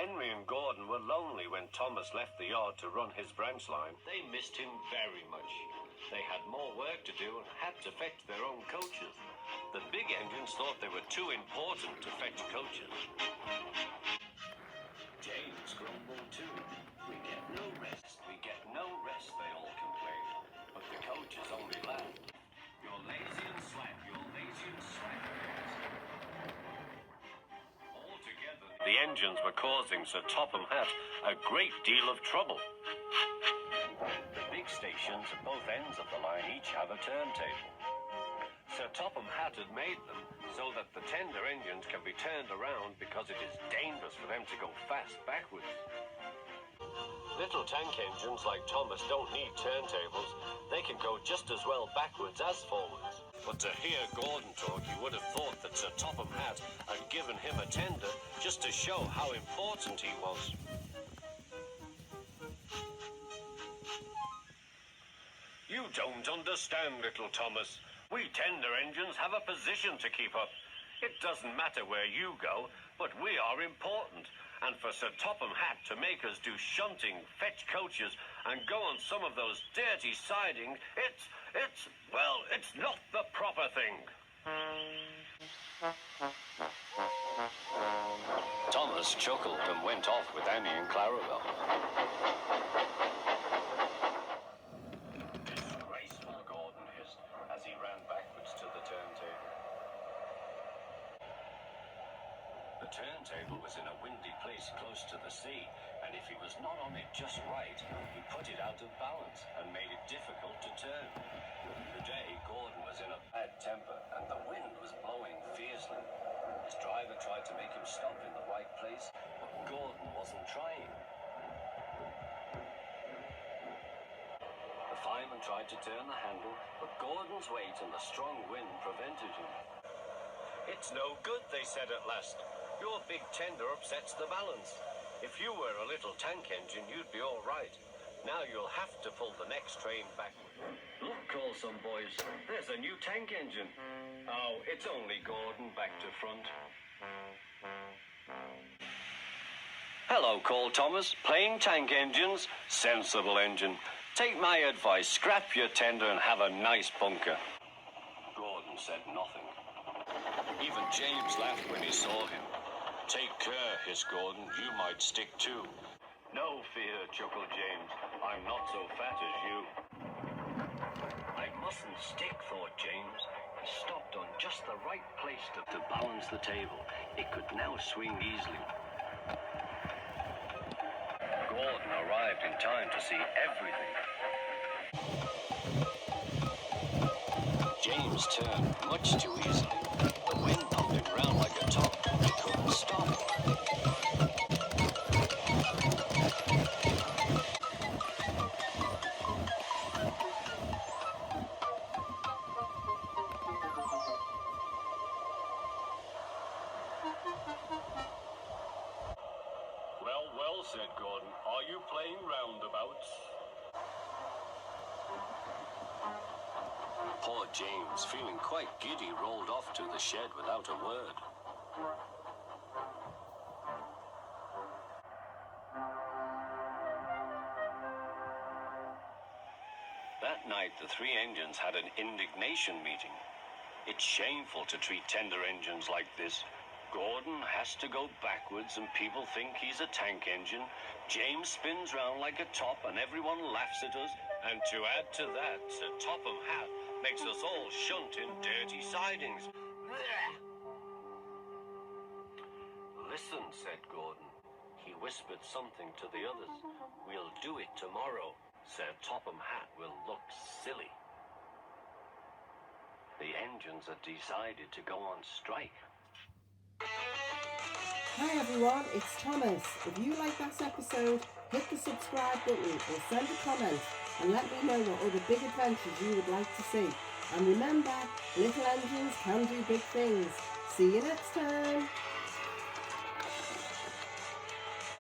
Henry and Gordon were lonely when Thomas left the yard to run his branch line. They missed him very much. They had more work to do and had to fetch their own coaches. The big engines thought they were too important to fetch coaches. James grumbled too. We get no rest, we get no rest, they all complained. But the coaches only laughed. You're lazy and slack, you're lazy and slack. Altogether, the engines were causing Sir Topham Hatt a great deal of trouble. The big stations at both ends of the line each have a turntable. Sir Topham Hatt had made them so that the tender engines can be turned around because it is dangerous for them to go fast backwards. Little tank engines like Thomas don't need turntables. They can go just as well backwards as forwards. But to hear Gordon talk, you would have thought that Sir Topham Hatt had given him a tender just to show how important he was. You don't understand, little Thomas. We tender engines have a position to keep up. It doesn't matter where you go, but we are important. And for Sir Topham Hatt to make us do shunting, fetch coaches, and go on some of those dirty sidings, it's not the proper thing. Thomas chuckled and went off with Annie and Clarabelle. Disgraceful, Gordon hissed as he ran backwards to the turntable. The turntable was in a windy place close to the sea, and if he was not on it just right, he put it out of balance and made it difficult to turn. Today, Gordon was in a bad temper, and the wind was blowing fiercely. His driver tried to make him stop in the right place, but Gordon wasn't trying. The fireman tried to turn the handle, but Gordon's weight and the strong wind prevented him. It's no good, they said at last. Your big tender upsets the balance. If you were a little tank engine, you'd be all right. Now you'll have to pull the next train backward. Look, call some boys. There's a new tank engine. Oh, it's only Gordon back to front. Hello, called Thomas. Playing tank engines? Sensible engine. Take my advice. Scrap your tender and have a nice bunker. Gordon said nothing. Even James laughed when he saw him. Take care, hissed Gordon. You might stick too. No fear, chuckled James. I'm not so fat as you. I mustn't stick, thought James. He stopped on just the right place to balance the table. It could now swing easily. Gordon arrived in time to see everything. James turned much too easily. The wind pumped him round like a top. He couldn't stop. Well, said Gordon. Are you playing roundabouts? Poor James, feeling quite giddy, rolled off to the shed without a word. That night, the three engines had an indignation meeting. It's shameful to treat tender engines like this. Gordon has to go backwards and people think he's a tank engine. James spins round like a top and everyone laughs at us. And to add to that, Sir Topham Hatt makes us all shunt in dirty sidings. Listen, said Gordon. He whispered something to the others. We'll do it tomorrow. Sir Topham Hatt will look silly. The engines had decided to go on strike. Hi everyone, it's Thomas. If you like this episode, hit the subscribe button or send a comment and let me know what other big adventures you would like to see. And remember, little engines can do big things. See you next time.